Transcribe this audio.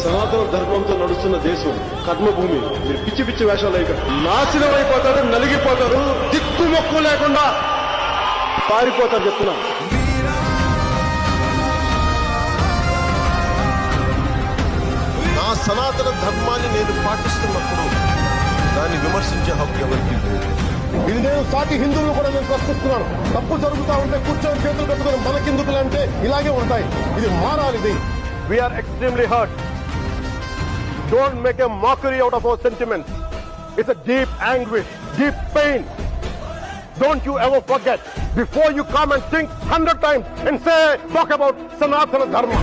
సనాతన ధర్మంతో నడుస్తున్న దేశం కర్మభూమి. మీరు పిచ్చి పిచ్చి వేషాలు ఇక్కడ నాశనం అయిపోతారు, నలిగిపోతారు, దిక్కుమొక్కు లేకుండా పారిపోతారు చెప్తున్నాను. నా సనాతన ధర్మాన్ని నేను పాటిస్తున్నప్పుడు దాన్ని విమర్శించే హక్కు ఎవరికి లేదు. ఇది నేను సాటి హిందువులు కూడా నేను ప్రశ్నిస్తున్నాను. తప్పు జరుగుతా ఉంటే కూర్చొని చేతులు పెట్టుకుని మనకెందుకులు అంటే ఇలాగే ఉంటాయి. ఇది మారాలి. ఇది we are extremely hurt. Don't make a mockery out of our sentiments. It's a deep anguish, deep pain. Don't you ever forget before you come and think 100 times and say, talk about Sanatana Dharma.